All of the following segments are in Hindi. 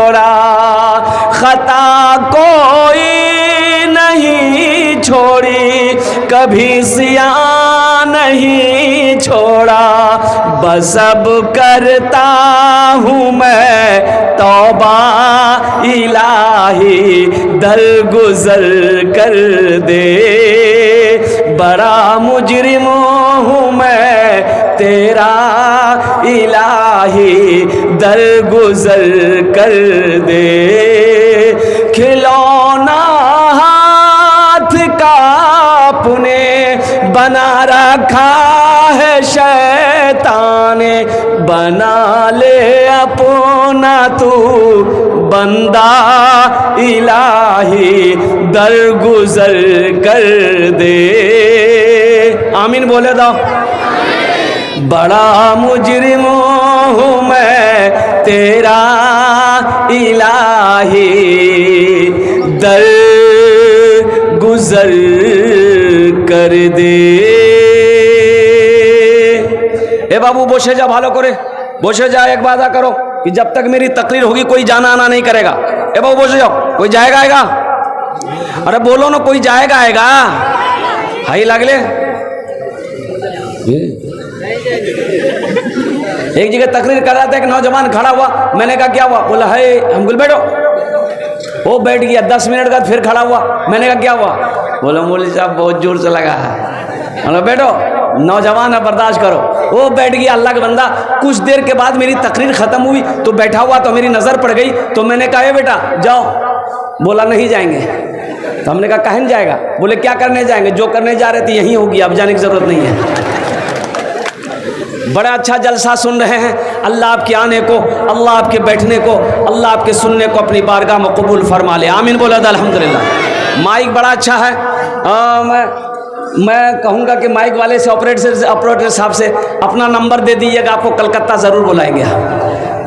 छोड़ा, खता कोई नहीं छोड़ी, कभी सिया नहीं छोड़ा। बस अब करता हूँ मैं तौबा इलाही, दरगुजर कर दे। बड़ा मुजरिम हूँ मैं तेरा इलाही, दरगुजर कर दे। खिलौना हाथ का अपने बना रखा है शैतान, बना ले अपना तू बंदा इलाही, दरगुजर कर दे। आमीन बोले दो। बड़ा मुजरिम हूँ मैं तेरा इलाही, दरगुजर कर दे। ए बाबू বসে যা, ভালো করে বসে যা। एक वादा करो कि जब तक मेरी तकरीर होगी कोई जाना आना नहीं करेगा। ए बाबू বসে जाओ। कोई जाएगा आएगा? अरे बोलो ना, कोई जाएगा आएगा? हाई लागले। एक जगह तकरीर कर रहा था, एक नौजवान खड़ा हुआ, मैंने कहा क्या हुआ? बोला है हम गुल बैठो। वो बैठ गया, 10 मिनट बाद फिर खड़ा हुआ, मैंने कहा क्या हुआ? बोला मौलवी साहब बहुत जोर से लगा है। बोला बैठो, नौजवान है बर्दाश्त करो। वो बैठ गया, अल्लाह का बंदा। कुछ देर के बाद मेरी तकरीर खत्म हुई तो बैठा हुआ, तो मेरी नजर पड़ गई, तो मैंने कहा बेटा जाओ। बोला नहीं जाएंगे। तो हमने कहा कहीं जाएगा? बोले क्या करने जाएंगे? जो करने जा रहे थे यहीं होगी, अब जाने की जरूरत नहीं है। बड़ा अच्छा जलसा सुन रहे हैं। अल्लाह आपके आने को, अल्लाह आपके बैठने को, अल्लाह आपके सुनने को अपनी बारगाह में कबूल फरमा ले। आमीन बोला था अल्हम्दुलिल्लाह। माइक बड़ा अच्छा है। मैं कहूँगा कि माइक वाले से, ऑपरेटर साहब से अपना नंबर दे दीजिएगा, आपको कलकत्ता ज़रूर बुलाएंगे।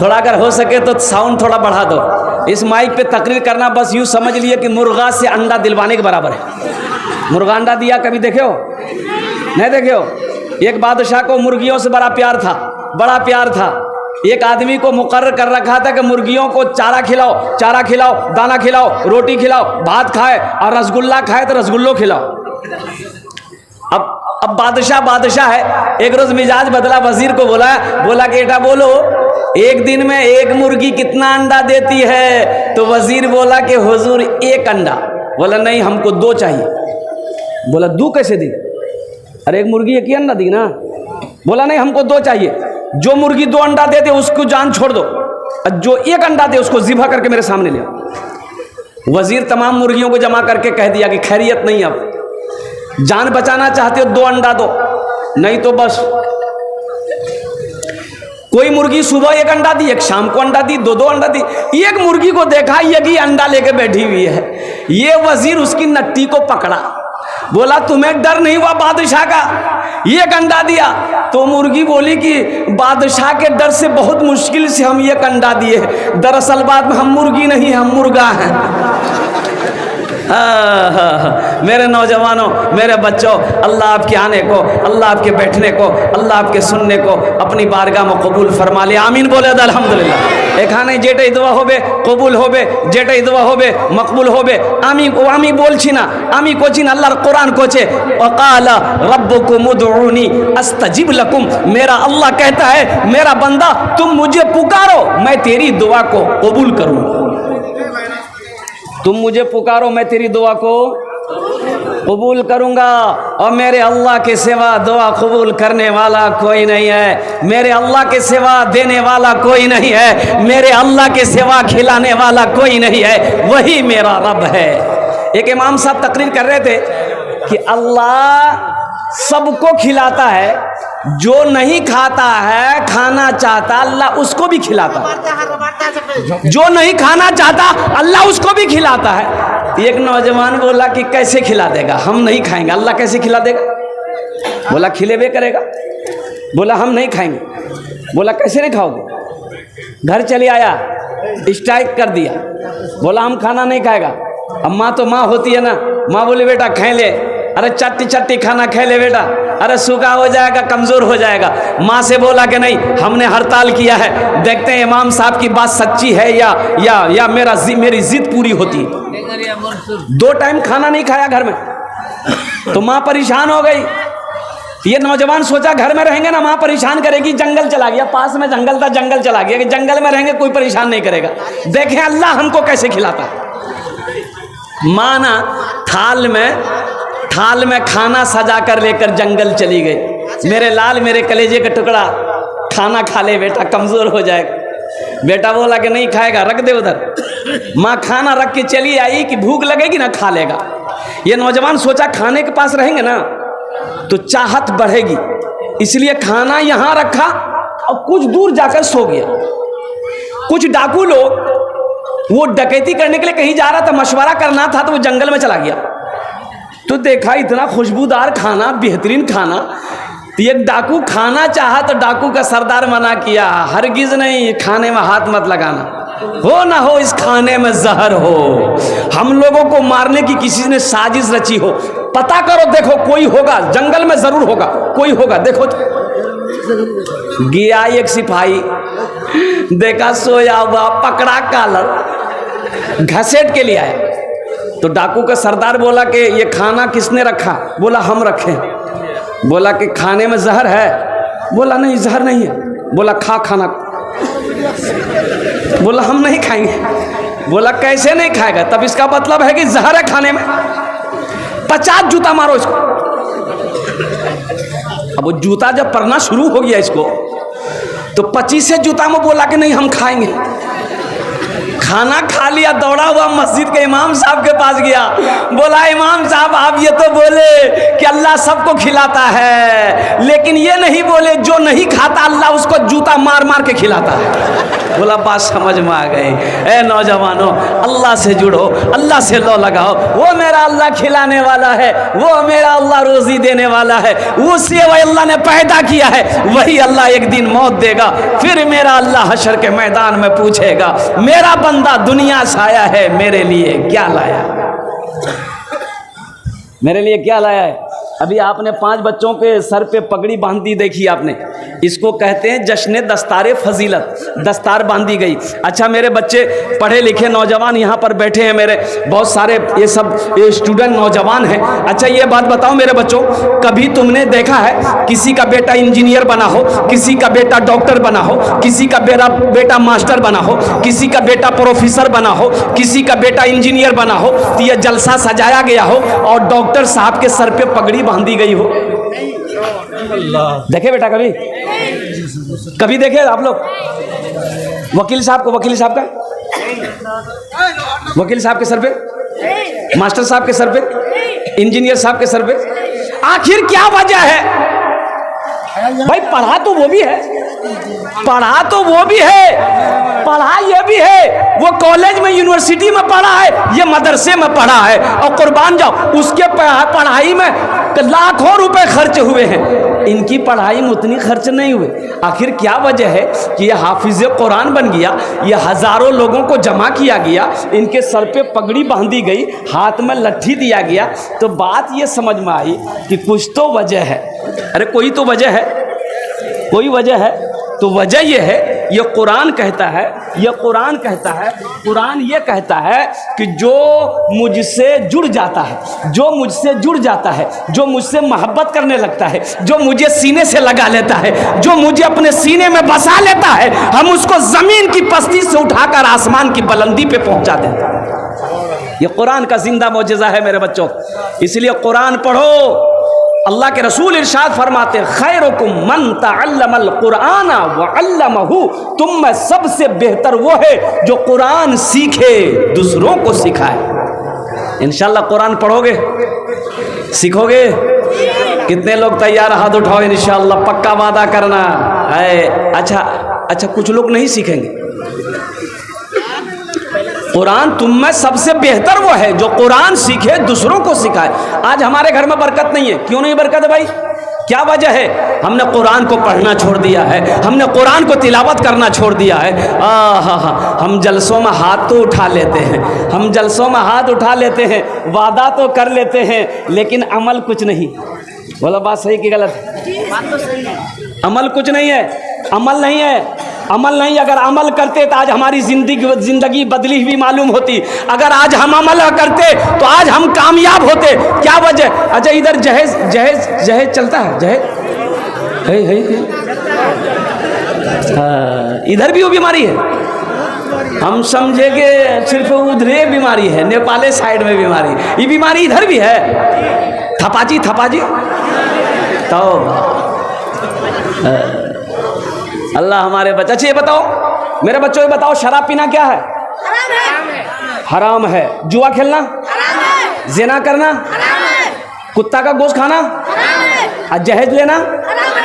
थोड़ा अगर हो सके तो साउंड थोड़ा बढ़ा दो। इस माइक पे तकरीर करना बस यूँ समझ लिए कि मुर्गा से अंडा दिलवाने के बराबर है। मुर्गा अंडा दिया कभी देखे हो? नहीं देखे हो? एक बादशाह को मुर्गियों से बड़ा प्यार था, बड़ा प्यार था। एक आदमी को मुकर्रर कर रखा था कि मुर्गियों को चारा खिलाओ, चारा खिलाओ, दाना खिलाओ, रोटी खिलाओ, भात खाए और रसगुल्ला खाए तो रसगुल्लो खिलाओ। अब बादशाह है। एक रोज मिजाज बदला, वजीर को बोला कि बेटा बोलो एक दिन में एक मुर्गी कितना अंडा देती है? तो वजीर बोला कि हुजूर एक अंडा। बोला नहीं, हमको 2 चाहिए। बोला 2 कैसे दी? अरे एक मुर्गी एक ही अंडा दी ना। बोला नहीं, हमको 2 चाहिए। जो मुर्गी 2 अंडा दे दे उसको जान छोड़ दो, और जो 1 अंडा दे उसको ज़िबा करके मेरे सामने ले आओ। वजीर तमाम मुर्गियों को जमा करके कह दिया कि खैरियत नहीं, अब जान बचाना चाहते हो 2 अंडा दो, नहीं तो बस। कोई मुर्गी सुबह 1 अंडा दी, एक शाम को अंडा दी, 2 अंडा दी। एक मुर्गी को देखा ये अंडा लेके बैठी हुई है। ये वजीर उसकी नट्टी को पकड़ा, बोला तुम्हें डर नहीं हुआ बादशाह का? 1 अंडा दिया। तो मुर्गी बोली कि बादशाह के डर से बहुत मुश्किल से हम 1 अंडा दिए, दरअसल बात में हम मुर्गी नहीं, हम मुर्गा हैं। मेरे नौजवानों, मेरे बच्चों, अल्लाह आपके आने को, अल्लाह आपके बैठने को, अल्लाह आपके सुनने को अपनी बारगाह में कबूल फरमा ले। आमीन बोले अल्हम्दुलिल्लाह। एखाने जेटाई दुआ होबे कबूल होबे, जेटाई दुआ होबे मकबूल होबे। आमी बोलছি না, আমি কোচি না, আল্লাহর কোরআন কোচে वक़ाल रब्बुकुम उदऊनी अस्तजिब लकुम। मेरा अल्लाह कहता है मेरा बंदा तुम मुझे पुकारो, मैं तेरी दुआ को कबूल करूँ। तुम मुझे पुकारो, मैं तेरी दुआ को कबूल करूँगा। और मेरे अल्लाह के सिवा दुआ कबूल करने वाला कोई नहीं है, मेरे अल्लाह के सिवा देने वाला कोई नहीं है, मेरे अल्लाह के सिवा खिलाने वाला कोई नहीं है, वही मेरा रब है। एक इमाम साहब तकरीर कर रहे थे कि अल्लाह सबको खिलाता है, जो नहीं खाता है खाना चाहता अल्लाह उसको भी खिलाता है, जो नहीं खाना चाहता अल्लाह उसको भी खिलाता है। एक नौजवान बोला कि कैसे खिला देगा, हम नहीं खाएंगे, अल्लाह कैसे खिला देगा? बोला खिलेबे करेगा। बोला हम नहीं खाएंगे। बोला कैसे नहीं खाओगे? घर चले आया, स्ट्राइक कर दिया, बोला हम खाना नहीं खाएगा। अब माँ तो माँ होती है ना, माँ बोले बेटा खाए ले, अरे चट्टी चट्टी खाना खाए ले बेटा, अरे सूखा हो जाएगा, कमजोर हो जाएगा। माँ से बोला कि नहीं, हमने हड़ताल किया है, देखते हैं इमाम साहब की बात सच्ची है या मेरी जिद पूरी होती। 2 टाइम खाना नहीं खाया घर में, तो माँ परेशान हो गई। ये नौजवान सोचा घर में रहेंगे ना माँ परेशान करेगी, जंगल चला गया, पास में जंगल था, जंगल चला गया कि जंगल में रहेंगे कोई परेशान नहीं करेगा, देखें अल्लाह हमको कैसे खिलाता है। माँ ना थाल में खाना सजा कर लेकर जंगल चली गई। मेरे लाल, मेरे कलेजे का टुकड़ा, खाना खा ले बेटा, कमजोर हो जाएगा। बेटा बोला कि नहीं खाएगा, रख दे उधर। माँ खाना रख के चली आई कि भूख लगेगी ना, खा लेगा। ये नौजवान सोचा खाने के पास रहेंगे ना तो चाहत बढ़ेगी, इसलिए खाना यहां रखा और कुछ दूर जाकर सो गया। कुछ डाकू लोग वो डकैती करने के लिए कहीं जा रहा था, मशवरा करना था, तो वो जंगल में चला गया। तो देखा इतना खुशबूदार खाना, बेहतरीन खाना, तो एक डाकू खाना चाहा तो डाकू का सरदार मना किया, हरगिज नहीं, खाने में हाथ मत लगाना, हो ना हो इस खाने में जहर हो, हम लोगों को मारने की किसी ने साजिश रची हो, पता करो, देखो कोई होगा, जंगल में जरूर होगा, कोई होगा, देखो तो। गया एक सिपाही, देखा सोया हुआ, पकड़ा कॉलर, घसीट के लिए आया। तो डाकू का सरदार बोला कि ये खाना किसने रखा? बोला हम रखे। बोला कि खाने में जहर है? बोला नहीं जहर नहीं है। बोला खा खाना। बोला हम नहीं खाएंगे। बोला कैसे नहीं खाएगा? तब इसका मतलब है कि जहर है खाने में। 50 जूता मारो इसको। अब वो जूता जब पड़ना शुरू हो गया इसको, तो 25 जूता में बोला कि नहीं हम खाएंगे। खाना खा लिया, दौड़ा हुआ मस्जिद के इमाम साहब के पास गया, बोला इमाम साहब आप ये तो बोले कि अल्लाह सबको खिलाता है, लेकिन ये नहीं बोले जो नहीं खाता अल्लाह उसको जूता मार मार के खिलाता है। बोला बात समझ में आ गई। ए नौजवानों, अल्लाह से जुड़ो, अल्लाह से लो लगाओ, वो मेरा अल्लाह खिलाने वाला है, वो मेरा अल्लाह रोजी देने वाला है, उसे वही अल्लाह ने पैदा किया है, वही अल्लाह एक दिन मौत देगा, फिर मेरा अल्लाह हशर के मैदान में पूछेगा मेरा बंदा दुनिया से आया है, मेरे लिए क्या लाया, मेरे लिए क्या लाया है। अभी आपने 5 बच्चों के सर पे पगड़ी बांध दी, देखी आपने, इसको कहते हैं जश्न दस्तार फजीलत, दस्तार बांधी गई। अच्छा मेरे बच्चे पढ़े लिखे नौजवान यहाँ पर बैठे हैं, मेरे बहुत सारे ये सब स्टूडेंट नौजवान हैं। अच्छा ये बात बताओ मेरे बच्चों, कभी तुमने देखा है किसी का बेटा इंजीनियर बना हो, किसी का बेटा डॉक्टर बना हो, किसी का बेटा मास्टर बना हो, किसी का बेटा प्रोफेसर बना हो, किसी का बेटा इंजीनियर बना हो, तो यह जलसा सजाया गया हो और डॉक्टर साहब के सर पे पगड़ी बांधी गई हो? देखे बेटा कभी देखे आप लोग? वकील साहब को, वकील साहब के सर पे, मास्टर साहब के सर पे, इंजीनियर साहब के सर पे, आखिर क्या वजह है भाई? पढ़ा तो वो भी है, पढ़ा तो वो भी है, पढ़ा ये भी है, वो कॉलेज में यूनिवर्सिटी में पढ़ा है, ये मदरसे में पढ़ा है, और कुर्बान जाओ उसके पढ़ाई में लाखों रुपए खर्च हुए हैं, इनकी पढ़ाई में उतनी खर्च नहीं हुए। आखिर क्या वजह है कि ये हाफिज कुरान बन गया, ये हजारों लोगों को जमा किया गया, इनके सर पे पगड़ी बांधी गई, हाथ में लट्ठी दिया गया, तो बात ये समझ में आई कि कुछ तो वजह है। अरे कोई तो वजह है, कोई वजह है, तो वजह यह है, ये कुरान कहता है, ये कुरान कहता है, कुरान ये कहता है कि जो मुझसे जुड़ जाता है, जो मुझसे जुड़ जाता है, जो मुझसे मोहब्बत करने लगता है, जो मुझे सीने से लगा लेता है, जो मुझे अपने सीने में बसा लेता है, हम उसको जमीन की पस्ती से उठाकर आसमान की बुलंदी पे पहुंचा देते हैं। ये कुरान का जिंदा मौजज़ा है मेरे बच्चों, इसलिए कुरान पढ़ो। अल्लाह के रसूल इरशाद फरमाते, खैरुकुम मन तअल्लमल कुरान व अल्लमहु, तुम में सबसे बेहतर वो है जो कुरान सीखे, दूसरों को सिखाए। इंशाल्लाह कुरान पढ़ोगे, सीखोगे? कितने लोग तैयार? हाथ उठाओ, इंशाल्लाह पक्का वादा करना है। अच्छा कुछ लोग नहीं सीखेंगे। कुरान तुम में सबसे बेहतर वो है जो कुरान सीखे, दूसरों को सिखाए। आज हमारे घर में बरकत नहीं है, क्यों नहीं बरकत है भाई? क्या वजह है? हमने कुरान को पढ़ना छोड़ दिया है, हमने कुरान को तिलावत करना छोड़ दिया है। हम जलसों में हाथ तो उठा लेते हैं, हम जलसों में हाथ उठा लेते हैं, वादा तो कर लेते हैं, लेकिन अमल कुछ नहीं। बोला बात सही कि गलत? बात तो सही है। अमल कुछ नहीं है, अमल नहीं है, अमल नहीं। अगर अमल करते तो आज हमारी जिंदगी बदली हुई मालूम होती। अगर आज हम अमल करते तो आज हम कामयाब होते। क्या वजह? अच्छा इधर जहेज जहेज जहेज चलता है, जहेज है। हाँ, इधर भी वो बीमारी है। हम समझे कि सिर्फ उधरे बीमारी है, नेपाले साइड में बीमारी, ये बीमारी इधर भी है। थपाजी तो अल्लाह हमारे बच्चे। अच्छा ये बताओ मेरे बच्चों, ये बताओ शराब पीना क्या है? हराम है। जुआ खेलना? ज़िना करना? कुत्ता का गोश्त खाना? और जहेज लेना?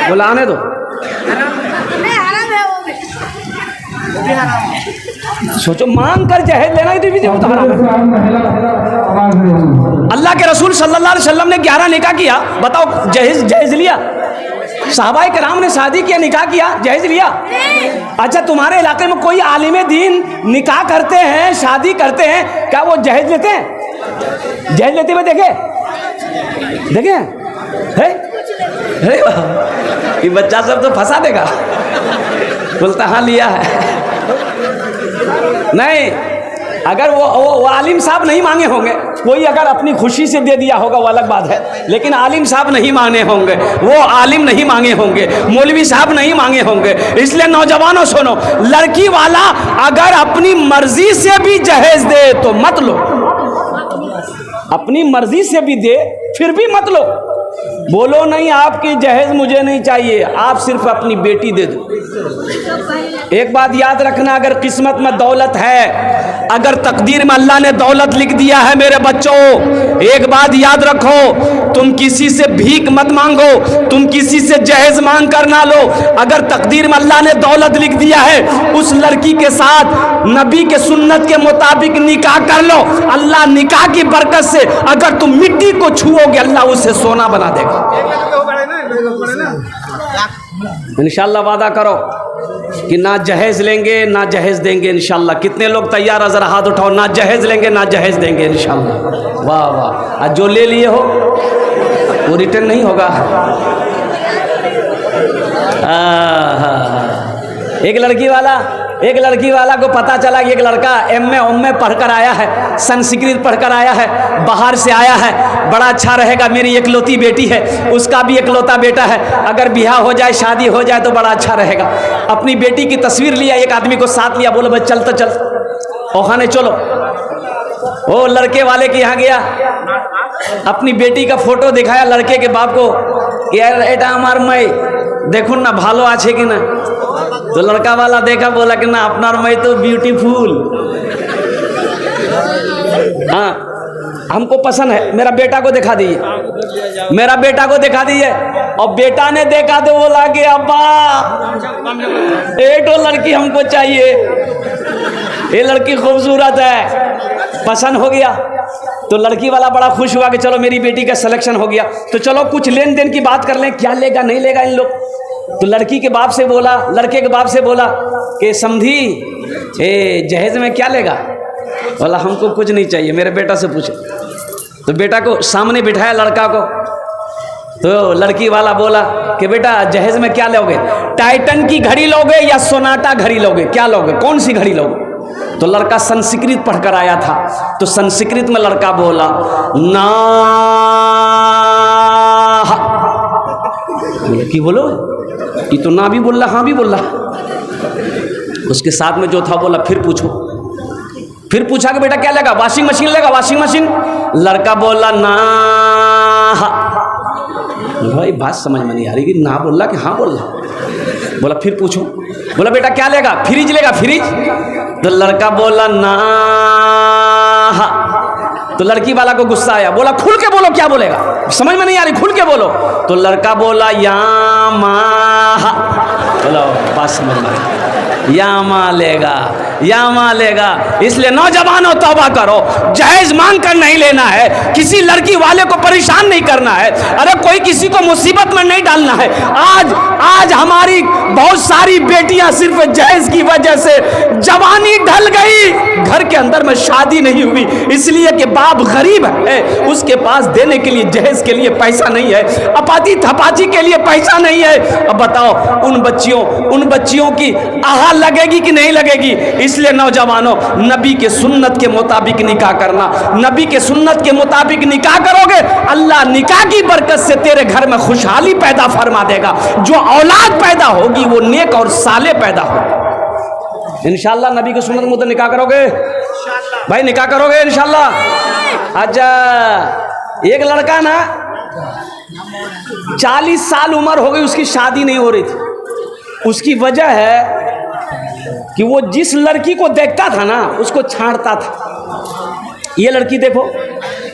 बोला आने दो। सोचो मांग कर जहेज लेना भी तो हराम है। अल्लाह के रसूल सल्लल्लाहु अलैहि वसल्लम ने 11 निकाह किया। बताओ जहेज लिया? सहाबाए किराम ने शादी किया, निकाह किया, जहेज लिया? अच्छा तुम्हारे इलाके में कोई आलिम दीन निकाह करते हैं, शादी करते हैं, क्या वो जहेज लेते हैं? जहेज लेते हुए देखे है? ये बच्चा सब तो फंसा देगा। बोलता हाँ लिया है। नहीं, अगर वो आलिम साहब नहीं मांगे होंगे, कोई अगर अपनी खुशी से दे दिया होगा वो अलग बात है, लेकिन आलिम साहब नहीं मांगे होंगे, वो आलिम नहीं मांगे होंगे, मौलवी साहब नहीं मांगे होंगे। इसलिए नौजवानों सुनो, लड़की वाला अगर अपनी मर्जी से भी जहेज दे तो मत लो, अपनी मर्जी से भी दे फिर भी मत लो। बोलो नहीं आपकी जहेज मुझे नहीं चाहिए, आप सिर्फ अपनी बेटी दे दो। एक बात याद रखना, अगर किस्मत में दौलत है, अगर तकदीर में अल्लाह ने दौलत लिख दिया है मेरे बच्चों, एक बात याद रखो, तुम किसी से भीख मत मांगो, तुम किसी से जहेज मांग कर ना लो। अगर तकदीर में अल्लाह ने दौलत लिख दिया है, उस लड़की के साथ नबी के सुन्नत के मुताबिक निकाह कर लो। अल्लाह निकाह की बरकत से अगर तुम मिट्टी को छुओगे, अल्लाह उसे सोना बना देगा। इंशाल्लाह वादा करो कि ना जहेज लेंगे ना जहेज देंगे इंशाल्लाह। कितने लोग तैयार है? जरा हाथ उठाओ। ना जहेज लेंगे ना जहेज देंगे इंशाल्लाह। वाह वाह। आज जो ले लिए हो वो रिटर्न नहीं होगा। एक लड़की वाला को पता चला कि एक लड़का एमए पढ़कर आया है, संस्कृत पढ़कर आया है, बाहर से आया है, बड़ा अच्छा रहेगा, मेरी एकलौती बेटी है, उसका भी एकलौता बेटा है, अगर ब्याह हो जाए शादी हो जाए तो बड़ा अच्छा रहेगा। अपनी बेटी की तस्वीर लिया, एक आदमी को साथ लिया, बोलो भाई चल तो चल ओखाने चलो। वो लड़के वाले के यहाँ गया, अपनी बेटी का फोटो दिखाया लड़के के बाप को, यार एटा हमार मई देखो ना भालो आछे कि ना। तो लड़का वाला देखा, बोला कि ना अपनार मई तो ब्यूटीफुल, हाँ हमको पसंद है, मेरा बेटा को दिखा दीजिए, मेरा बेटा को दिखा दीजिए। और बेटा ने देखा तो बोला कि अब्बा एक तो लड़की हमको चाहिए, ये लड़की खूबसूरत है, पसंद हो गया। तो लड़की वाला बड़ा खुश हुआ कि चलो मेरी बेटी का सिलेक्शन हो गया, तो चलो कुछ लेन देन की बात कर लें, क्या लेगा नहीं लेगा इन लोग। तो लड़की के बाप से बोला, लड़के के बाप से बोला कि समझी जहेज में क्या लेगा? बोला हमको कुछ नहीं चाहिए, मेरे बेटा से पूछो। तो बेटा को सामने बिठाया लड़का को, तो लड़की वाला बोला कि बेटा जहेज में क्या लोगे? टाइटन की घड़ी लोगे या सोनाटा घड़ी लोगे? क्या लोगे, कौन सी घड़ी लोगे? तो लड़का संस्कृत पढ़कर आया था, तो संस्कृत में लड़का बोला ना। बोले कि बोलो, ये तो ना भी बोल रहा हाँ भी बोल रहा। उसके साथ में जो था बोला फिर पूछो। फिर पूछा कि बेटा क्या लेगा? वॉशिंग मशीन लेगा? Washing machine. लड़का बोला ना। भाई बात समझ में नहीं आ रही कि ना बोल रहा कि हाँ बोल रहा। बोला फिर पूछो। बोला बेटा क्या लेगा? फ्रिज लेगा? फ्रिज। तो लड़का बोला ना। तो लड़की वाला को गुस्सा आया, बोला खुल के बोलो, क्या बोलेगा? समझ में नहीं आ रही, खुल के बोलो। तो लड़का बोला यामा। बोलो बात समझ में, यामा लेगा। या मालेगा। इसलिए नौजवानों तौबा करो, जहेज मांग कर नहीं लेना है, किसी लड़की वाले को परेशान नहीं करना है, अरे कोई किसी को मुसीबत में नहीं डालना है। आज हमारी बहुत सारी बेटियां सिर्फ जहेज की वजह से जवानी ढल गई, घर के अंदर में शादी नहीं हुई, इसलिए कि बाप गरीब है, उसके पास देने के लिए जहेज के लिए पैसा नहीं है, अपाची थपाची के लिए पैसा नहीं है। अब बताओ उन बच्चियों की आहा लगेगी कि नहीं लगेगी? इसलिए नौजवानों, नबी के सुन्नत के मुताबिक निकाह करना, नबी के सुन्नत के मुताबिक निकाह करोगे, अल्लाह निकाह की बरकत से तेरे घर में खुशहाली पैदा फरमा देगा। जो औलाद पैदा होगी वो नेक और साले पैदा होगी। इंशाअल्लाह नबी के सुन्नत मुताबिक निकाह करोगे भाई, निकाह करोगे इंशाअल्लाह। अच्छा, एक लड़का ना 40 साल उम्र हो गई, उसकी शादी नहीं हो रही थी। उसकी वजह है कि वो जिस लड़की को देखता था ना उसको छांटता था। ये लड़की देखो,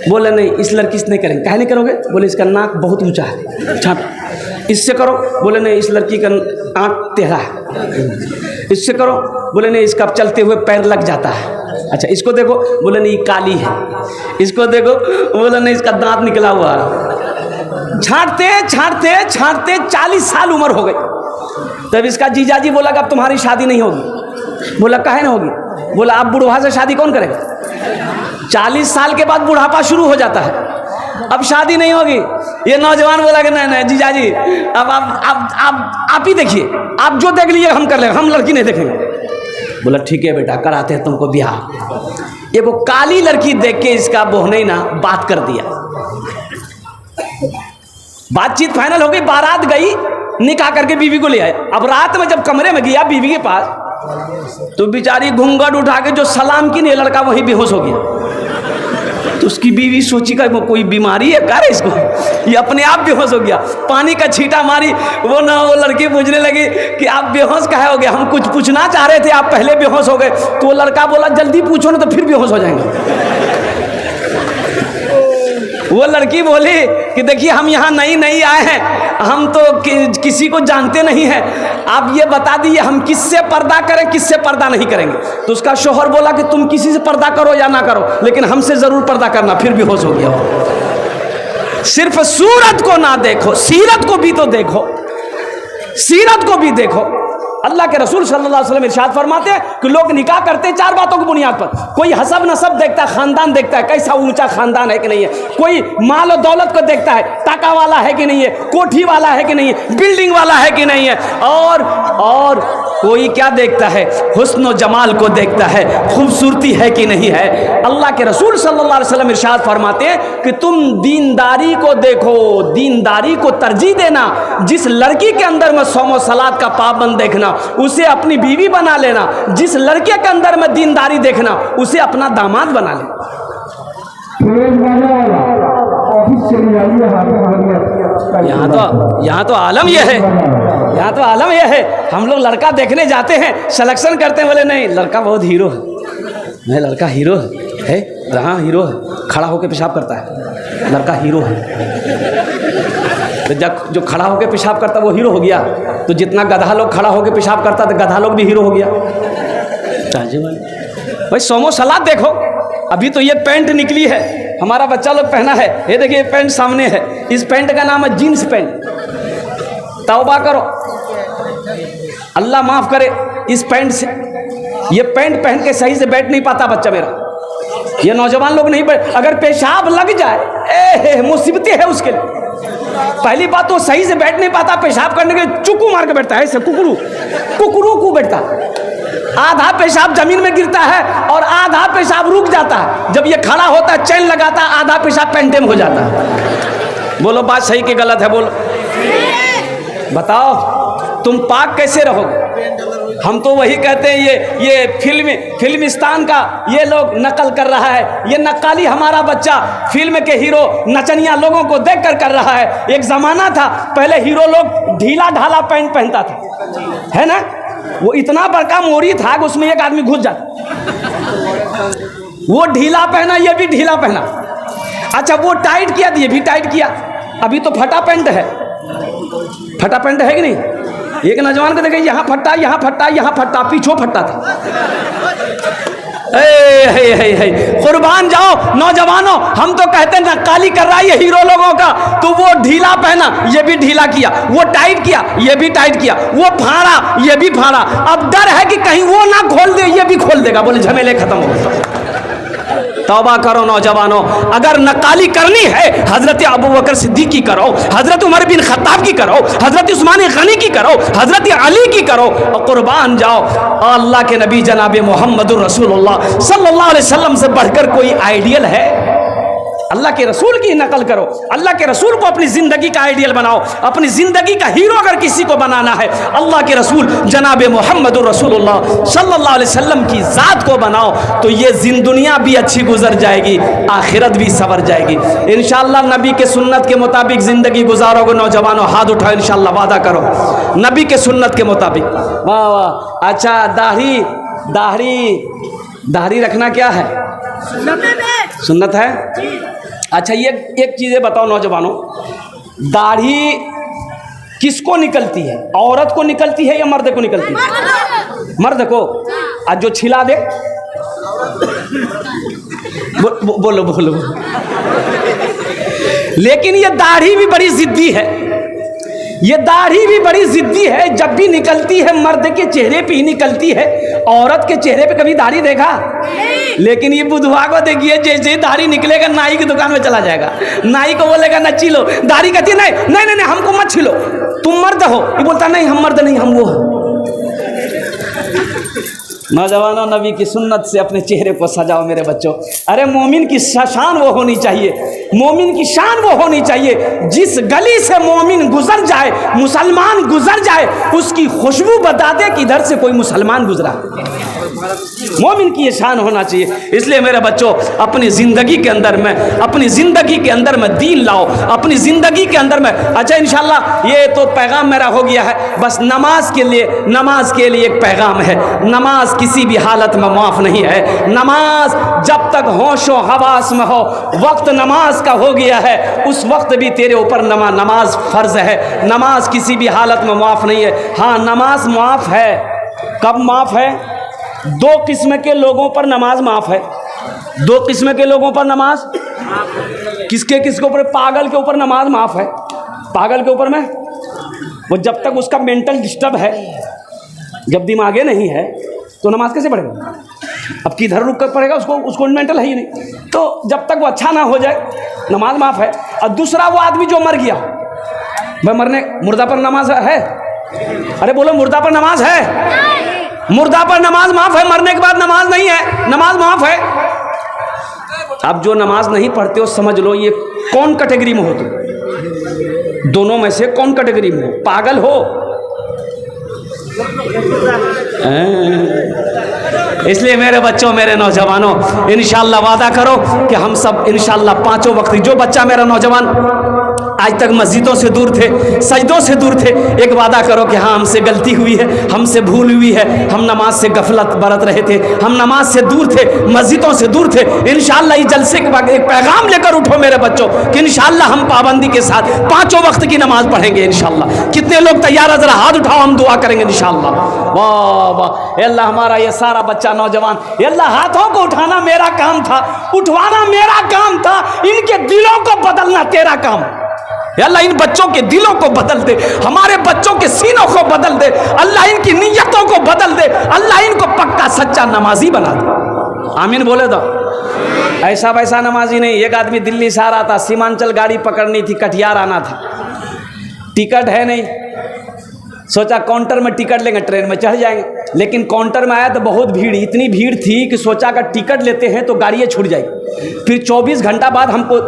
बोले नहीं इस लड़की से नहीं करेंगे। काहे नहीं करोगे? बोले इसका नाक बहुत ऊंचा है, छांट। इससे करो, बोले नहीं इस लड़की का आँख टेढ़ा है। इससे करो, बोले नहीं इसका चलते हुए पैर लग जाता है। अच्छा इसको देखो, बोले नहीं काली है। इसको देखो, बोले नहीं इसका दांत निकला हुआ है। छांटते छांटते छांटते 40 साल उम्र हो गई। तब इसका जीजाजी बोला कि अब तुम्हारी शादी नहीं होगी। बोला काहे ना होगी? बोला अब बुढ़वा से शादी कौन करेगा? 40 साल के बाद बुढ़ापा शुरू हो जाता है, अब शादी नहीं होगी। ये नौजवान बोला कि नहीं जीजाजी अब आप ही देखिए, आप जो देख लिए हम कर लेंगे, हम लड़की नहीं देखेंगे। बोला ठीक है बेटा, कराते हैं तुमको ब्याह। ये वो काली लड़की देख के इसका बोहने ना बात कर दिया। बातचीत फाइनल हो गई, बारात गई, निकाह करके बीवी को ले आए। अब रात में जब कमरे में गया बीवी के पास, तो बेचारी घूंघट उठा के जो सलाम की नहीं, लड़का वहीं बेहोश हो गया। तो उसकी बीवी सोची का कोई बीमारी है क्या इसको, ये अपने आप बेहोश हो गया। पानी का छींटा मारी, वो लड़की पूछने लगी कि आप बेहोश काहे हो गए? हम कुछ पूछना चाह रहे थे, आप पहले बेहोश हो गए। तो वो लड़का बोला जल्दी पूछो ना तो फिर बेहोश हो जाएंगे। वो लड़की बोली कि देखिए हम यहाँ नई आए हैं, हम तो किसी को जानते नहीं हैं, आप ये बता दीजिए हम किससे पर्दा करें किससे पर्दा नहीं करेंगे। तो उसका शौहर बोला कि तुम किसी से पर्दा करो या ना करो, लेकिन हमसे जरूर पर्दा करना। फिर भी होश हो गया। सिर्फ सूरत को ना देखो, सीरत को भी तो देखो, सीरत को भी देखो। अल्लाह के रसूल सल्लल्लाहु अलैहि वसल्लम इरशाद फरमाते हैं कि लोग निकाह करते हैं 4 बातों की बुनियाद पर। कोई हसब नसब देखता है, खानदान देखता है, कैसा ऊंचा खानदान है कि नहीं है। कोई माल और दौलत को देखता है, टाका वाला है कि नहीं है, कोठी वाला है कि नहीं है, बिल्डिंग वाला है कि नहीं है। और कोई क्या देखता है? हुस्न और जमाल को देखता है, खूबसूरती है कि नहीं है। अल्लाह के रसूल सल्लल्लाहु अलैहि वसल्लम इरशाद फरमाते हैं कि तुम दीनदारी को देखो, दीनदारी को तरजीह देना। जिस लड़की के अंदर में सौम सलात का पाबंद देखना, उसे अपनी बीवी बना लेना। जिस लड़के के अंदर में दीनदारी देखना, उसे अपना दामाद बना लेना। यहाँ तो आलम यह है, यहाँ तो आलम यह है। हम लोग लड़का देखने जाते हैं, सिलेक्शन करते हैं, बोले नहीं लड़का बहुत हीरो है, नहीं लड़का हीरो है, हाँ हीरो है, खड़ा होकर पेशाब करता है, लड़का हीरो है। तो जब जो खड़ा होकर पेशाब करता वो हीरो हो गया, तो जितना गधा लोग खड़ा होकर पेशाब करता तो गधा लोग भी हीरो हो गया। भाई सोमो सलाद देखो, अभी तो ये पैंट निकली है, हमारा बच्चा लोग पहना है, ये देखिए पैंट सामने है, इस पैंट का नाम है जीन्स पैंट। तौबा करो, अल्लाह माफ करे। इस पैंट से, ये पैंट पहन के सही से बैठ नहीं पाता बच्चा मेरा, ये नौजवान लोग नहीं बैठ, अगर पेशाब लग जाए मुसीबतें है उसके लिए। पहली बात तो सही से बैठ नहीं पाता, पेशाब करने के चुकू मार के बैठता है, ऐसे कुकरू को बैठता है। आधा पेशाब जमीन में गिरता है और आधा पेशाब रुक जाता है। जब ये खड़ा होता है चैन लगाता है, आधा पेशाब पेंटे में हो जाता है। बोलो बात सही कि गलत है? बोलो, बताओ तुम पाक कैसे रहोगे? हम तो वही कहते हैं, ये फिल्मिस्तान का ये लोग नकल कर रहा है, ये नक्काली हमारा बच्चा फिल्म के हीरो नचनिया लोगों को देखकर कर रहा है। एक ज़माना था पहले हीरो लोग ढीला ढाला पैंट पहनता था, है ना, वो इतना बड़का मोरी था कि उसमें एक आदमी घुस जाता। वो ढीला पहना, ये भी ढीला पहना। अच्छा वो टाइट किया, ये भी टाइट किया। अभी तो फटा पैंट है, फटा पैंट है कि नहीं? एक नौजवान को देखे यहाँ फट्टा, यहाँ फट्टा, यहाँ फट्टा, पीछो फट्टा था। कुर्बान जाओ नौजवानों, हम तो कहते हैं नक्काली कर रहा है ये हीरो लोगों का, तो वो ढीला पहना, ये भी ढीला किया, वो टाइट किया, ये भी टाइट किया, वो फाड़ा, ये भी फाड़ा। अब डर है कि कहीं वो ना खोल दे, ये भी खोल देगा, बोले झमेले खत्म हो गए। तौबा करो नौजवानों, अगर नक्काली करनी है हजरत अबू बकर सिद्दीक की करो, हजरत उमर बिन खत्ताब की करो, हजरत उस्मान गनी की करो, हजरत अली की करो, और कुर्बान जाओ अल्लाह के नबी जनाब मोहम्मदुर रसूलुल्लाह सल्लल्लाहु अलैहि वसल्लम से बढ़कर कोई आइडियल है? अल्लाह के रसूल की नकल करो, अल्लाह के रसूल को अपनी ज़िंदगी का आइडियल बनाओ, अपनी ज़िंदगी का हीरो अगर किसी को बनाना है अल्लाह के रसूल जनाब मोहम्मदुर रसूलुल्लाह सल्लल्लाहु अलैहि वसल्लम की ज़ात को बनाओ, तो ये दुनिया भी अच्छी गुजर जाएगी, आखिरत भी सवर जाएगी इंशाअल्लाह। नबी के सुन्नत के मुताबिक ज़िंदगी गुजारोगे नौजवानों, हाथ उठाओ इंशाअल्लाह, वादा करो नबी के सुन्नत के मुताबिक। वाह वाह। अच्छा, दाढ़ी दाढ़ी दाढ़ी रखना क्या है? सुन्नत है। अच्छा, ये एक चीज़ें बताओ नौजवानों, दाढ़ी किसको निकलती है? औरत को निकलती है या मर्द को निकलती है? मर्द को। आज जो छिला दे बोलो बोलो। लेकिन ये दाढ़ी भी बड़ी जिद्दी है, ये दाढ़ी भी बड़ी जिद्दी है। जब भी निकलती है मर्द के चेहरे पे ही निकलती है, औरत के चेहरे पे कभी दाढ़ी देखा? लेकिन ये बुधवा को देखिए, जैसे ही दाढ़ी निकलेगा नाई की दुकान में चला जाएगा, नाई को बोलेगा ना छिलो, दाढ़ी कहती है नहीं नहीं नहीं, नहीं हमको मत छिलो, तुम मर्द हो। ये बोलता नहीं हम मर्द नहीं, हम वो हैं। नौजवानों, नबी की सुन्नत से अपने चेहरे को सजाओ मेरे बच्चों। अरे मोमिन की शान वो होनी चाहिए, मोमिन की शान वो होनी चाहिए जिस गली से मोमिन गुजर जाए, मुसलमान गुजर जाए, उसकी खुशबू बता दे कि इधर से कोई मुसलमान गुजरा। मोमिन की ये शान होना चाहिए। इसलिए मेरे बच्चों, अपनी ज़िंदगी के अंदर में, अपनी ज़िंदगी के अंदर में दीन लाओ, अपनी ज़िंदगी के अंदर में। अच्छा, इंशाल्लाह ये तो पैगाम मेरा हो गया है। बस नमाज के लिए एक पैगाम है, नमाज किसी भी हालत में माफ़ नहीं है। नमाज जब तक होशो हवास में हो, वक्त नमाज का हो गया है, उस वक्त भी तेरे ऊपर नमाज फ़र्ज है। नमाज किसी भी हालत में माफ़ नहीं है। हाँ, नमाज माफ़ है। कब माफ़ है? दो किस्म के लोगों पर नमाज माफ़ है। दो किस्म के लोगों पर नमाज, किसके ऊपर? पागल के ऊपर नमाज माफ़ है। पागल के ऊपर में वो जब तक उसका मेंटल डिस्टर्ब है, जब दिमागे नहीं है तो नमाज कैसे पढ़ेगा? अब किधर रुक कर पढ़ेगा? उसको मेंटल है ही नहीं। तो जब तक वो अच्छा ना हो जाए नमाज माफ़ है। और दूसरा वो आदमी जो मर गया, वह मुर्दा पर नमाज है? अरे बोलो, मुर्दा पर नमाज है? मुर्दा पर नमाज माफ़ है, मरने के बाद नमाज नहीं है, नमाज माफ़ है। अब जो नमाज नहीं पढ़ते हो, समझ लो ये कौन कैटेगरी में हो तुम? दोनों में से कौन कैटेगरी में हो? पागल हो? इसलिए मेरे बच्चों, मेरे नौजवानों, इंशाअल्लाह वादा करो कि हम सब इंशाअल्लाह पांचों वक्त, जो बच्चा मेरा नौजवान आज तक मस्जिदों से दूर थे, सजदों से दूर थे, एक वादा करो कि हाँ हमसे गलती हुई है, हमसे भूल हुई है, हम नमाज से गफलत बरत रहे थे, हम नमाज से दूर थे, मस्जिदों से दूर थे। इंशाअल्लाह इस जलसे के बाद एक पैगाम लेकर उठो मेरे बच्चों कि इंशाअल्लाह हम पाबंदी के साथ पांचों वक्त की नमाज पढ़ेंगे इंशाअल्लाह। कितने लोग तैयार हैं? जरा हाथ उठाओ, हम दुआ करेंगे इंशाअल्लाह। वाह वाह। अल्लाह, हमारा ये सारा बच्चा नौजवान, अल्लाह हाथों को उठाना मेरा काम था, उठवाना मेरा काम था, इनके दिलों को बदलना तेरा काम। अल्लाह इन बच्चों के दिलों को बदल दे, हमारे बच्चों के सीनों को बदल दे, अल्लाह इनकी नीयतों को बदल दे, अल्लाह इनको पक्का सच्चा नमाजी बना दे। आमीन बोले दो। ऐसा वैसा नमाजी नहीं। एक आदमी दिल्ली से आ रहा था, सीमांचल गाड़ी पकड़नी थी, कटिहार आना था, टिकट है नहीं, सोचा काउंटर में टिकट लेंगे, ट्रेन में चढ़ जाएंगे। लेकिन काउंटर में आया तो बहुत भीड़, इतनी भीड़ थी कि सोचा अगर टिकट लेते हैं तो गाड़ी छूट जाएगी, फिर 24 घंटा बाद हमको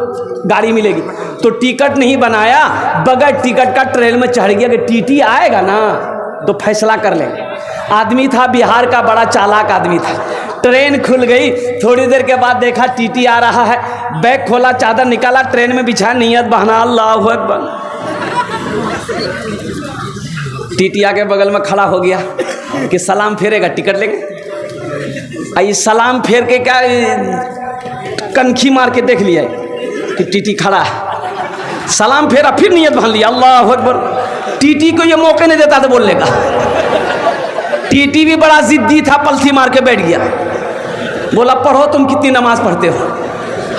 गाड़ी मिलेगी, तो टिकट नहीं बनाया, बगैर टिकट का ट्रेन में चढ़ गया कि टीटी आएगा ना तो फैसला कर लेंगे। आदमी था बिहार का, बड़ा चालाक आदमी था। ट्रेन खुल गई, थोड़ी देर के बाद देखा टीटी आ रहा है, बैग खोला, चादर निकाला, ट्रेन में बिछा, नियत बहाना अल्लाहु अकबर। टीटी के बगल में खड़ा हो गया कि सलाम फेरेगा, टिकट लेंगे। आई सलाम फेर के क्या कनखी मार के देख लिया कि टीटी खड़ा है, सलाम फेरा, फिर नियत बांध लिया अल्लाहु अकबर। टीटी को ये मौके नहीं देता था बोलने का। टीटी भी बड़ा जिद्दी था, पलथी मार के बैठ गया, बोला पढ़ो तुम कितनी नमाज पढ़ते हो।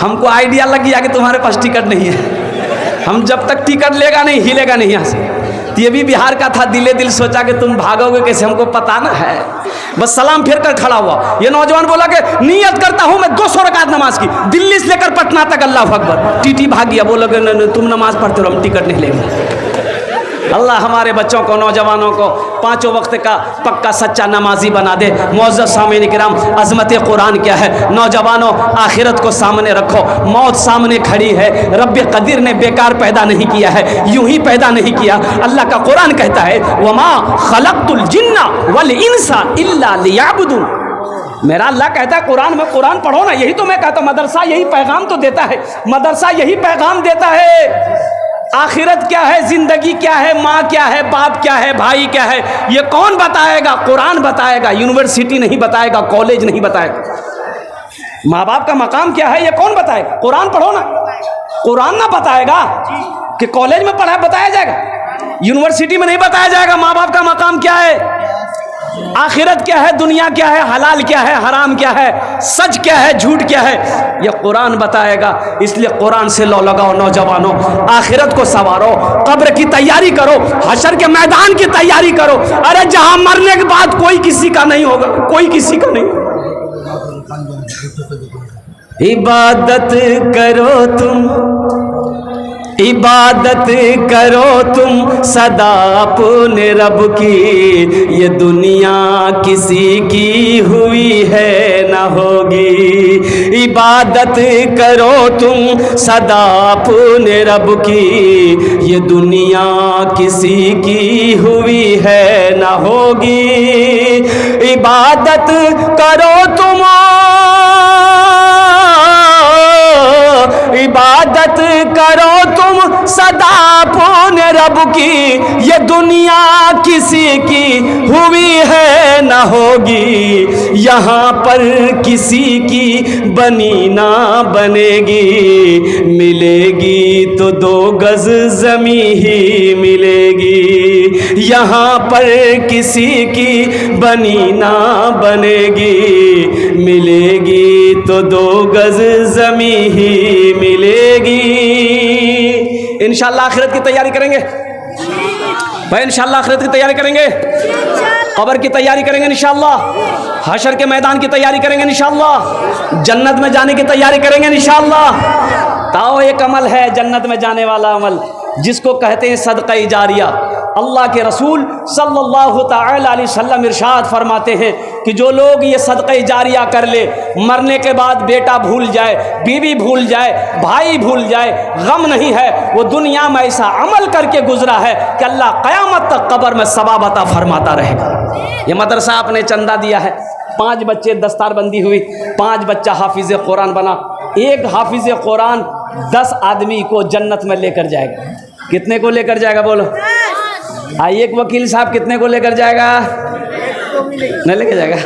हमको आइडिया लग गया कि तुम्हारे पास टिकट नहीं है, हम जब तक टिकट लेगा नहीं हिलेगा नहीं यहाँ से। तो ये भी बिहार का था, दिले दिल सोचा कि तुम भागोगे कैसे, हमको पता ना है। बस सलाम फेर कर खड़ा हुआ। ये नौजवान बोला कि नियत करता हूँ मैं 200 रकात नमाज की, दिल्ली से लेकर पटना तक, अल्लाह अकबर। टीटी भाग गया, बोला कि नहीं तुम नमाज पढ़ते हो, हम टिकट नहीं लेंगे। अल्लाह हमारे बच्चों को, नौजवानों को पांचों वक्त का पक्का सच्चा नमाजी बना दे। मुअज़्ज़ज़ सामीन किराम, अज़मत कुरान क्या है। नौजवानों, आखिरत को सामने रखो, मौत सामने खड़ी है। रब कदीर ने बेकार पैदा नहीं किया है, यूं ही पैदा नहीं किया। अल्लाह का कुरान कहता है वमा खलक़तुल जिन्ना वल इंसा इल्ला लियअबुदून। मेरा अल्लाह कहता है कुरान में, कुरान पढ़ो ना। यही तो मैं कहता हूँ, मदरसा यही पैगाम तो देता है, मदरसा यही पैगाम देता है। आखिरत क्या है, जिंदगी क्या है, माँ क्या है, बाप क्या है, भाई क्या है, ये कौन बताएगा? कुरान बताएगा। यूनिवर्सिटी नहीं बताएगा, कॉलेज नहीं बताएगा। माँ बाप का मकाम क्या है ये कौन बताएगा? कुरान पढ़ो ना। कुरान ना बताएगा कि कॉलेज में पढ़ा बताया जाएगा, यूनिवर्सिटी में नहीं बताया जाएगा माँ बाप का मकाम क्या है, आखिरत क्या है, दुनिया क्या है, हलाल क्या है, हराम क्या है, सच क्या है, झूठ क्या है, ये कुरान बताएगा। इसलिए कुरान से लो लगाओ नौजवानों, आखिरत को संवारो, कब्र की तैयारी करो, हशर के मैदान की तैयारी करो। अरे जहां मरने के बाद कोई किसी का नहीं होगा, कोई किसी का नहीं। इबादत करो तुम, इबादत करो तुम सदा अपने रब की, ये दुनिया किसी की हुई है ना होगी। इबादत करो तुम सदा अपने रब की, ये दुनिया किसी की हुई है ना होगी। इबादत करो तुम, इबादत करो तुम सदा अपने रब की, ये दुनिया किसी की हुई है न होगी। यहाँ पर किसी की बनी ना बनेगी, मिलेगी तो 2 गज जमी ही मिलेगी। यहाँ पर किसी की बनी ना बनेगी, मिलेगी तो 2 गज जमी ही मिलेगी। इंशाअल्लाह आखिरत की तैयारी करेंगे भाई, इंशाअल्लाह आखिरत की तैयारी करेंगे, कब्र की तैयारी करेंगे इंशाअल्लाह, हशर के मैदान की तैयारी करेंगे इंशाअल्लाह, जन्नत में जाने की तैयारी करेंगे इंशाअल्लाह। ताओ एक अमल है जन्नत में जाने वाला अमल, जिसको कहते हैं सदका जारिया। अल्लाह के रसूल सल्लल्लाहु तआला अलैहि वसल्लम इरशाद फरमाते हैं कि जो लोग ये सदका जारिया कर ले, मरने के बाद बेटा भूल जाए, बीवी भूल जाए, भाई भूल जाए, गम नहीं है, वो दुनिया में ऐसा अमल करके गुजरा है कि अल्लाह क़यामत तक कब्र में सवाब अता फरमाता रहेगा। ये मदरसा आपने चंदा दिया है, 5 बच्चे दस्तारबंदी हुई, 5 बच्चा हाफिज़ कुरान बना। एक हाफिज़ कुरान 10 आदमी को जन्नत में लेकर जाएगा। कितने को लेकर जाएगा बोलो? एक वकील साहब कितने को लेकर जाएगा? नहीं लेकर जाएगा।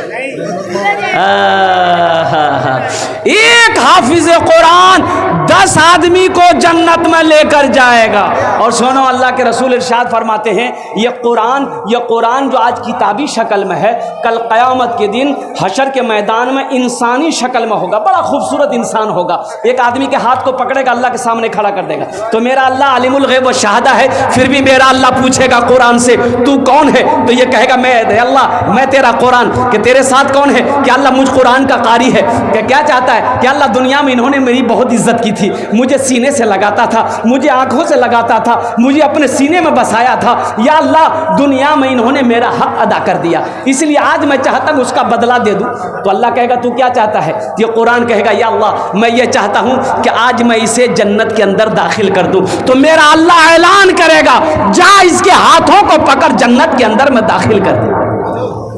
एक हाफिज कुरान 10 आदमी को जन्नत में लेकर जाएगा। और सुनो, अल्लाह के रसूल इरशाद फरमाते हैं ये कुरान जो आज किताबी शक्ल में है, कल क़यामत के दिन हशर के मैदान में इंसानी शक्ल में होगा, बड़ा खूबसूरत इंसान होगा। एक आदमी के हाथ को पकड़ेगा, अल्लाह के सामने खड़ा कर देगा। तो मेरा अल्लाह अलीमुल गैब व शहादा है, फिर भी मेरा अल्लाह पूछेगा कुरान से तू कौन है? तो ये कहेगा मैं अल्लाह, मैं तेरा कुरान। कि तेरे साथ कौन है? कि अल्लाह मुझ कुरान का कारी है। कि क्या चाहता है? कि अल्लाह दुनिया में इन्होंने मेरी बहुत इज्जत की थी, मुझे सीने से लगाता था, मुझे आंखों से लगाता था, मुझे अपने सीने में बसाया था। या अल्लाह दुनिया में इन्होंने मेरा हक अदा कर दिया, इसलिए आज मैं चाहता हूँ उसका बदला दे दूँ। तो अल्लाह कहेगा तू क्या चाहता है? ये कुरान कहेगा या अल्लाह मैं ये चाहता हूँ कि आज मैं इसे जन्नत के अंदर दाखिल कर दूँ। तो मेरा अल्लाह ऐलान करेगा जा इसके हाथों को पकड़ जन्नत के अंदर में दाखिल कर दे,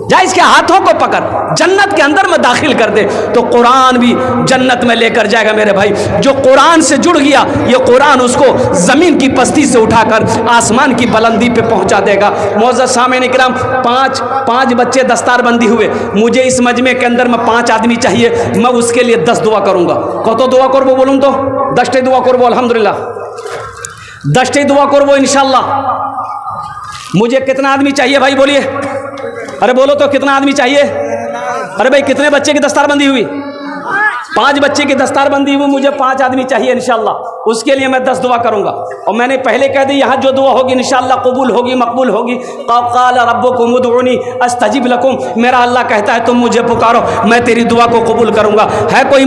जा इसके हाथों को पकड़ जन्नत के अंदर में दाखिल कर दे। तो कुरान भी जन्नत में लेकर जाएगा मेरे भाई। जो कुरान से जुड़ गया, ये कुरान उसको ज़मीन की पस्ती से उठाकर आसमान की बुलंदी पे पहुंचा देगा। मुअज़्ज़ज़ सामीन इकराम, 5 बच्चे दस्तारबंदी हुए। मुझे इस मजमे के अंदर में 5 आदमी चाहिए, मैं उसके लिए 10 दुआ करूँगा। कत दुआ करबो बोलूँ तो? 10टे दुआ करबो। अल्हम्दुलिल्लाह 10टे दुआ करबो इंशाल्लाह। मुझे कितना आदमी चाहिए भाई बोलिए, अरे बोलो तो कितना आदमी चाहिए? अरे भाई कितने बच्चे की दस्तारबंदी हुई? 5 बच्चे की दस्तारबंदी हुई, मुझे 5 आदमी चाहिए इंशाल्लाह। उसके लिए मैं 10 दुआ करूंगा और मैंने पहले कह दी यहाँ जो दुआ होगी इंशाल्लाह कबूल होगी, मकबूल होगी। क़ाल रब्बुकुम उदऊनी अस्तजिब लकुम, मेरा अल्लाह कहता है तुम मुझे पुकारो मैं तेरी दुआ को कबूल करूंगा। है कोई